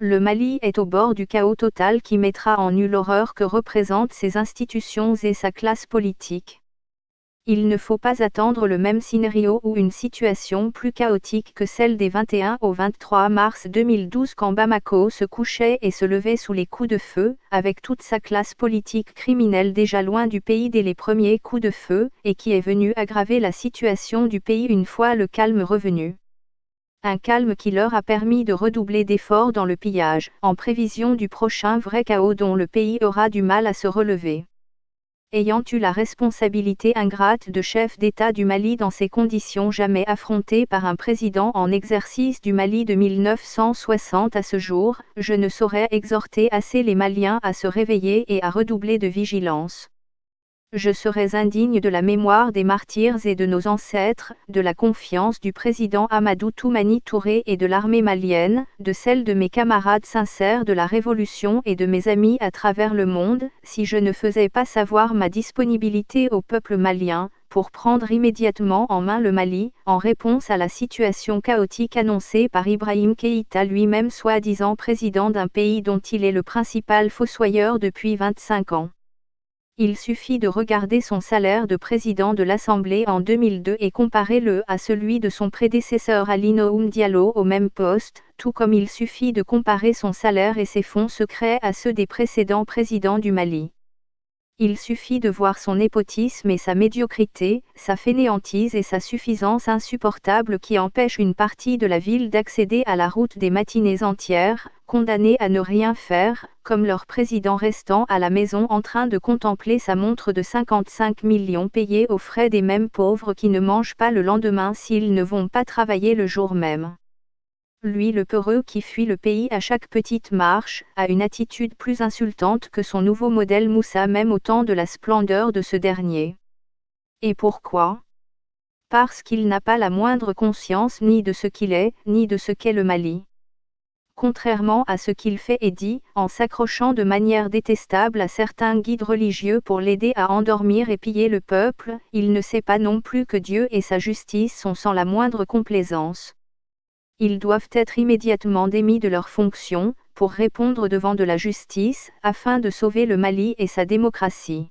Le Mali est au bord du chaos total qui mettra en nu l'horreur que représentent ses institutions et sa classe politique. Il ne faut pas attendre le même scénario ou une situation plus chaotique que celle des 21 au 23 mars 2012 quand Bamako se couchait et se levait sous les coups de feu, avec toute sa classe politique criminelle déjà loin du pays dès les premiers coups de feu, et qui est venu aggraver la situation du pays une fois le calme revenu. Un calme qui leur a permis de redoubler d'efforts dans le pillage, en prévision du prochain vrai chaos dont le pays aura du mal à se relever. Ayant eu la responsabilité ingrate de chef d'État du Mali dans ces conditions jamais affrontées par un président en exercice du Mali de 1960 à ce jour, je ne saurais exhorter assez les Maliens à se réveiller et à redoubler de vigilance. Je serais indigne de la mémoire des martyrs et de nos ancêtres, de la confiance du président Amadou Toumani Touré et de l'armée malienne, de celle de mes camarades sincères de la Révolution et de mes amis à travers le monde, si je ne faisais pas savoir ma disponibilité au peuple malien, pour prendre immédiatement en main le Mali, en réponse à la situation chaotique annoncée par Ibrahim Keïta lui-même soi-disant président d'un pays dont il est le principal fossoyeur depuis 25 ans. Il suffit de regarder son salaire de président de l'Assemblée en 2002 et comparer-le à celui de son prédécesseur Ali Noum Diallo au même poste, tout comme il suffit de comparer son salaire et ses fonds secrets à ceux des précédents présidents du Mali. Il suffit de voir son népotisme et sa médiocrité, sa fainéantise et sa suffisance insupportable qui empêchent une partie de la ville d'accéder à la route des matinées entières, condamnés à ne rien faire, comme leur président restant à la maison en train de contempler sa montre de 55 millions payée aux frais des mêmes pauvres qui ne mangent pas le lendemain s'ils ne vont pas travailler le jour même. Lui le peureux qui fuit le pays à chaque petite marche, a une attitude plus insultante que son nouveau modèle Moussa même au temps de la splendeur de ce dernier. Et pourquoi ? Parce qu'il n'a pas la moindre conscience ni de ce qu'il est, ni de ce qu'est le Mali. Contrairement à ce qu'il fait et dit, en s'accrochant de manière détestable à certains guides religieux pour l'aider à endormir et piller le peuple, il ne sait pas non plus que Dieu et sa justice sont sans la moindre complaisance. Ils doivent être immédiatement démis de leurs fonctions, pour répondre devant de la justice, afin de sauver le Mali et sa démocratie.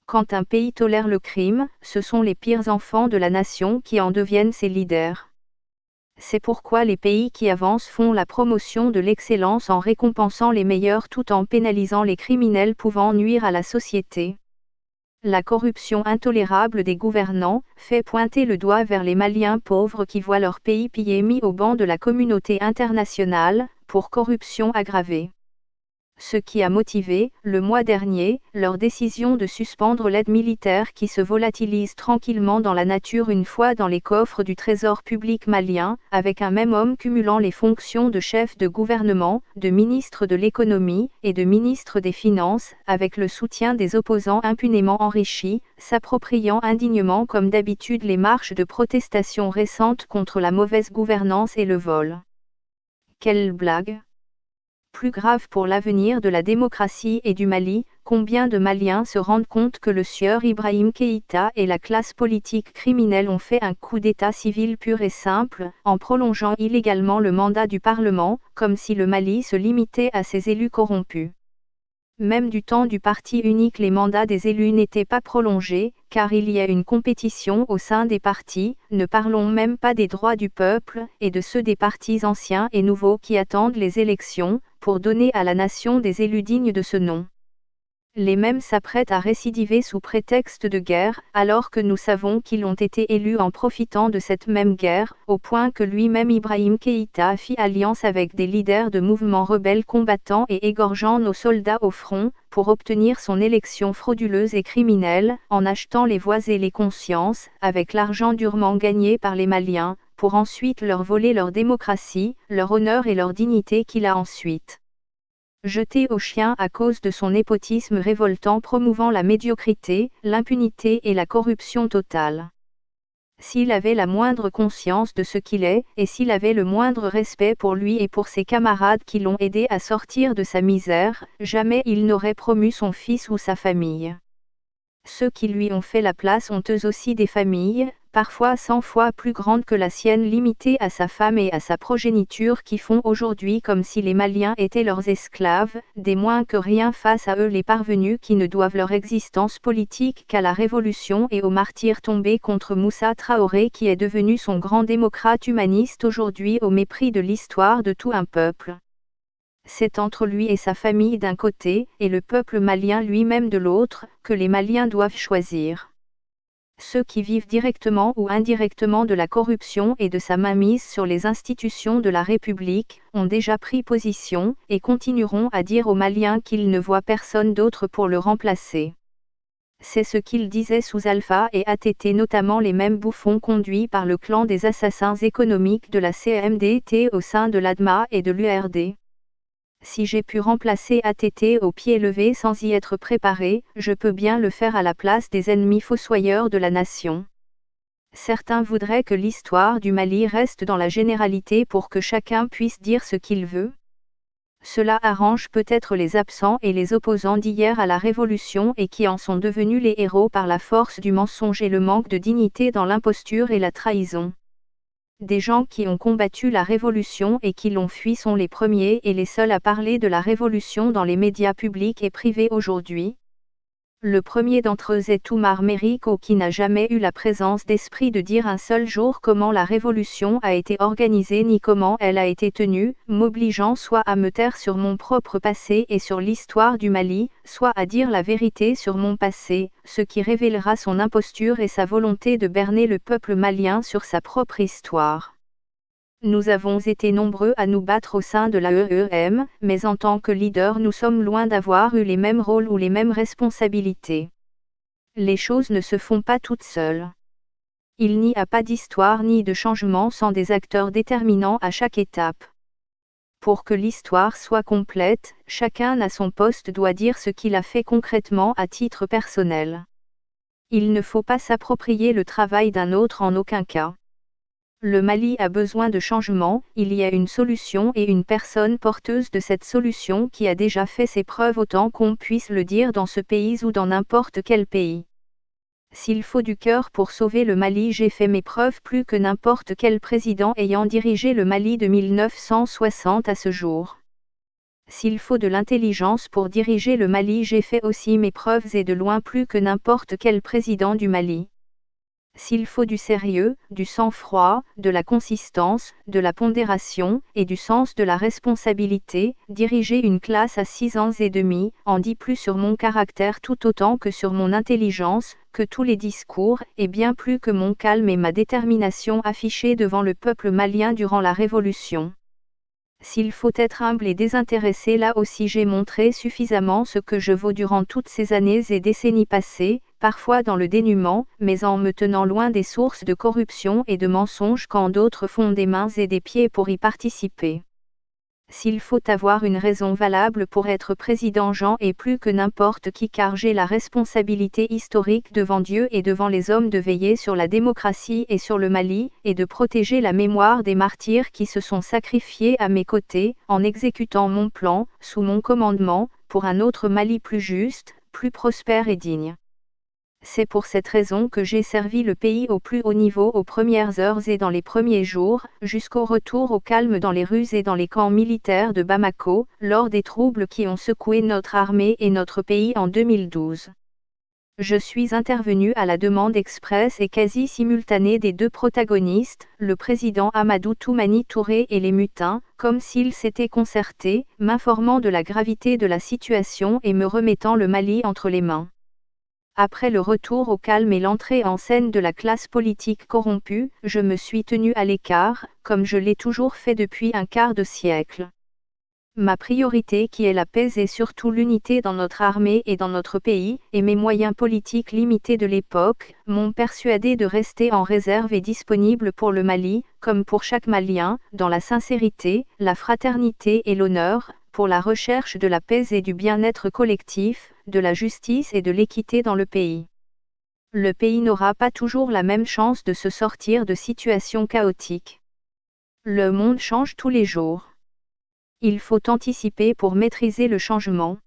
Quand un pays tolère le crime, ce sont les pires enfants de la nation qui en deviennent ses leaders. C'est pourquoi les pays qui avancent font la promotion de l'excellence en récompensant les meilleurs tout en pénalisant les criminels pouvant nuire à la société. La corruption intolérable des gouvernants fait pointer le doigt vers les Maliens pauvres qui voient leur pays pillé mis au banc de la communauté internationale, pour corruption aggravée. Ce qui a motivé, le mois dernier, leur décision de suspendre l'aide militaire qui se volatilise tranquillement dans la nature une fois dans les coffres du trésor public malien, avec un même homme cumulant les fonctions de chef de gouvernement, de ministre de l'économie, et de ministre des finances, avec le soutien des opposants impunément enrichis, s'appropriant indignement comme d'habitude les marches de protestation récentes contre la mauvaise gouvernance et le vol. Quelle blague! Plus grave pour l'avenir de la démocratie et du Mali, combien de Maliens se rendent compte que le sieur Ibrahim Keïta et la classe politique criminelle ont fait un coup d'état civil pur et simple, en prolongeant illégalement le mandat du Parlement, comme si le Mali se limitait à ses élus corrompus. Même du temps du parti unique les mandats des élus n'étaient pas prolongés, car il y a une compétition au sein des partis, ne parlons même pas des droits du peuple, et de ceux des partis anciens et nouveaux qui attendent les élections, pour donner à la nation des élus dignes de ce nom. Les mêmes s'apprêtent à récidiver sous prétexte de guerre, alors que nous savons qu'ils ont été élus en profitant de cette même guerre, au point que lui-même Ibrahim Keïta fit alliance avec des leaders de mouvements rebelles combattant et égorgeant nos soldats au front, pour obtenir son élection frauduleuse et criminelle, en achetant les voix et les consciences, avec l'argent durement gagné par les Maliens, pour ensuite leur voler leur démocratie, leur honneur et leur dignité qu'il a ensuite jeté au chien à cause de son népotisme révoltant promouvant la médiocrité, l'impunité et la corruption totale. S'il avait la moindre conscience de ce qu'il est, et s'il avait le moindre respect pour lui et pour ses camarades qui l'ont aidé à sortir de sa misère, jamais il n'aurait promu son fils ou sa famille. Ceux qui lui ont fait la place ont eux aussi des familles, parfois 100 fois plus grande que la sienne, limitée à sa femme et à sa progéniture, qui font aujourd'hui comme si les Maliens étaient leurs esclaves, des moins que rien face à eux les parvenus qui ne doivent leur existence politique qu'à la révolution et aux martyrs tombés contre Moussa Traoré qui est devenu son grand démocrate humaniste aujourd'hui au mépris de l'histoire de tout un peuple. C'est entre lui et sa famille d'un côté, et le peuple malien lui-même de l'autre, que les Maliens doivent choisir. Ceux qui vivent directement ou indirectement de la corruption et de sa mainmise sur les institutions de la République, ont déjà pris position, et continueront à dire aux Maliens qu'ils ne voient personne d'autre pour le remplacer. C'est ce qu'ils disaient sous Alpha et ATT, notamment les mêmes bouffons conduits par le clan des assassins économiques de la CMDT au sein de l'ADMA et de l'URD. Si j'ai pu remplacer ATT au pied levé sans y être préparé, je peux bien le faire à la place des ennemis fossoyeurs de la nation. Certains voudraient que l'histoire du Mali reste dans la généralité pour que chacun puisse dire ce qu'il veut. Cela arrange peut-être les absents et les opposants d'hier à la Révolution et qui en sont devenus les héros par la force du mensonge et le manque de dignité dans l'imposture et la trahison. Des gens qui ont combattu la Révolution et qui l'ont fui sont les premiers et les seuls à parler de la Révolution dans les médias publics et privés aujourd'hui. Le premier d'entre eux est Oumar Meriko, qui n'a jamais eu la présence d'esprit de dire un seul jour comment la Révolution a été organisée ni comment elle a été tenue, m'obligeant soit à me taire sur mon propre passé et sur l'histoire du Mali, soit à dire la vérité sur mon passé, ce qui révélera son imposture et sa volonté de berner le peuple malien sur sa propre histoire. Nous avons été nombreux à nous battre au sein de l'AEM, mais en tant que leader nous sommes loin d'avoir eu les mêmes rôles ou les mêmes responsabilités. Les choses ne se font pas toutes seules. Il n'y a pas d'histoire ni de changement sans des acteurs déterminants à chaque étape. Pour que l'histoire soit complète, chacun à son poste doit dire ce qu'il a fait concrètement à titre personnel. Il ne faut pas s'approprier le travail d'un autre en aucun cas. Le Mali a besoin de changement, il y a une solution et une personne porteuse de cette solution qui a déjà fait ses preuves autant qu'on puisse le dire dans ce pays ou dans n'importe quel pays. S'il faut du cœur pour sauver le Mali, j'ai fait mes preuves plus que n'importe quel président ayant dirigé le Mali de 1960 à ce jour. S'il faut de l'intelligence pour diriger le Mali, j'ai fait aussi mes preuves et de loin plus que n'importe quel président du Mali. S'il faut du sérieux, du sang-froid, de la consistance, de la pondération, et du sens de la responsabilité, diriger une classe à 6 ans et demi, en dit plus sur mon caractère tout autant que sur mon intelligence, que tous les discours, et bien plus que mon calme et ma détermination affichés devant le peuple malien durant la Révolution. S'il faut être humble et désintéressé, là aussi j'ai montré suffisamment ce que je vaux durant toutes ces années et décennies passées, parfois dans le dénuement, mais en me tenant loin des sources de corruption et de mensonges quand d'autres font des mains et des pieds pour y participer. S'il faut avoir une raison valable pour être président, j'en ai plus que n'importe qui, car j'ai la responsabilité historique devant Dieu et devant les hommes de veiller sur la démocratie et sur le Mali, et de protéger la mémoire des martyrs qui se sont sacrifiés à mes côtés, en exécutant mon plan, sous mon commandement, pour un autre Mali plus juste, plus prospère et digne. C'est pour cette raison que j'ai servi le pays au plus haut niveau aux premières heures et dans les premiers jours, jusqu'au retour au calme dans les rues et dans les camps militaires de Bamako, lors des troubles qui ont secoué notre armée et notre pays en 2012. Je suis intervenu à la demande expresse et quasi simultanée des deux protagonistes, le président Amadou Toumani Touré et les mutins, comme s'ils s'étaient concertés, m'informant de la gravité de la situation et me remettant le Mali entre les mains. Après le retour au calme et l'entrée en scène de la classe politique corrompue, je me suis tenu à l'écart, comme je l'ai toujours fait depuis un quart de siècle. Ma priorité, qui est la paix et surtout l'unité dans notre armée et dans notre pays, et mes moyens politiques limités de l'époque, m'ont persuadé de rester en réserve et disponible pour le Mali, comme pour chaque Malien, dans la sincérité, la fraternité et l'honneur, pour la recherche de la paix et du bien-être collectif, de la justice et de l'équité dans le pays. Le pays n'aura pas toujours la même chance de se sortir de situations chaotiques. Le monde change tous les jours. Il faut anticiper pour maîtriser le changement.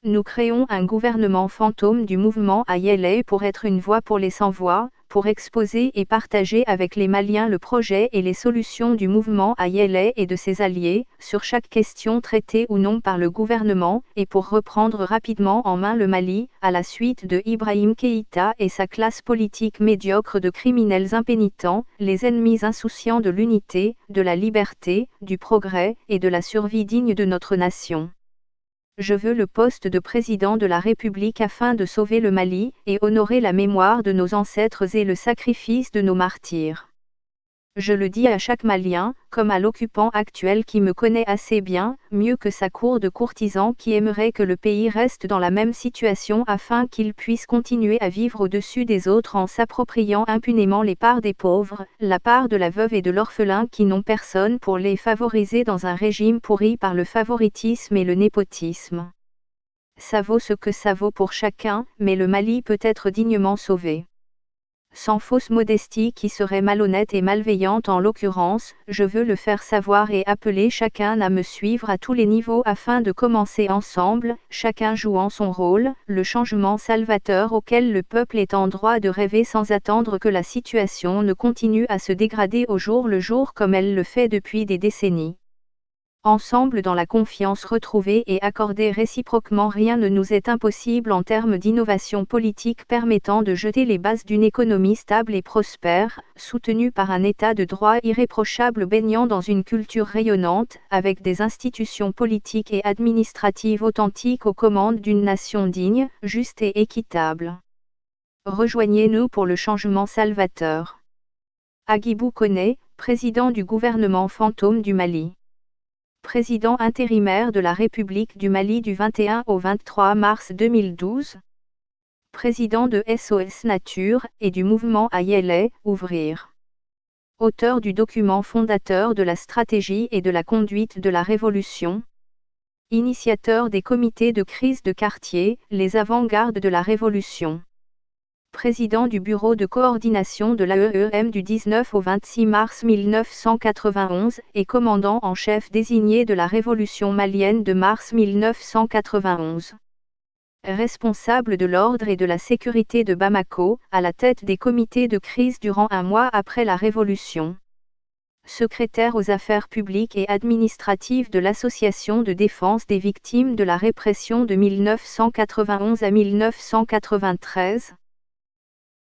Nous créons un gouvernement fantôme du mouvement AYLA pour être une voix pour les sans-voix, pour exposer et partager avec les Maliens le projet et les solutions du mouvement Ayélé et de ses alliés, sur chaque question traitée ou non par le gouvernement, et pour reprendre rapidement en main le Mali, à la suite de Ibrahim Keïta et sa classe politique médiocre de criminels impénitents, les ennemis insouciants de l'unité, de la liberté, du progrès, et de la survie digne de notre nation. Je veux le poste de président de la République afin de sauver le Mali, et honorer la mémoire de nos ancêtres et le sacrifice de nos martyrs. Je le dis à chaque Malien, comme à l'occupant actuel qui me connaît assez bien, mieux que sa cour de courtisans qui aimerait que le pays reste dans la même situation afin qu'il puisse continuer à vivre au-dessus des autres en s'appropriant impunément les parts des pauvres, la part de la veuve et de l'orphelin qui n'ont personne pour les favoriser dans un régime pourri par le favoritisme et le népotisme. Ça vaut ce que ça vaut pour chacun, mais le Mali peut être dignement sauvé. Sans fausse modestie qui serait malhonnête et malveillante en l'occurrence, je veux le faire savoir et appeler chacun à me suivre à tous les niveaux afin de commencer ensemble, chacun jouant son rôle, le changement salvateur auquel le peuple est en droit de rêver sans attendre que la situation ne continue à se dégrader au jour le jour comme elle le fait depuis des décennies. Ensemble dans la confiance retrouvée et accordée réciproquement, rien ne nous est impossible en termes d'innovation politique permettant de jeter les bases d'une économie stable et prospère, soutenue par un État de droit irréprochable baignant dans une culture rayonnante, avec des institutions politiques et administratives authentiques aux commandes d'une nation digne, juste et équitable. Rejoignez-nous pour le changement salvateur. Agibou Koné, président du gouvernement fantôme du Mali. Président intérimaire de la République du Mali du 21 au 23 mars 2012. Président de SOS Nature et du mouvement Ayélé, Ouvrir. Auteur du document fondateur de la stratégie et de la conduite de la révolution. Initiateur des comités de crise de quartier, les avant-gardes de la révolution. Président du bureau de coordination de l'AEEM du 19 au 26 mars 1991 et commandant en chef désigné de la révolution malienne de mars 1991. Responsable de l'ordre et de la sécurité de Bamako, à la tête des comités de crise durant un mois après la révolution. Secrétaire aux affaires publiques et administratives de l'Association de défense des victimes de la répression de 1991 à 1993.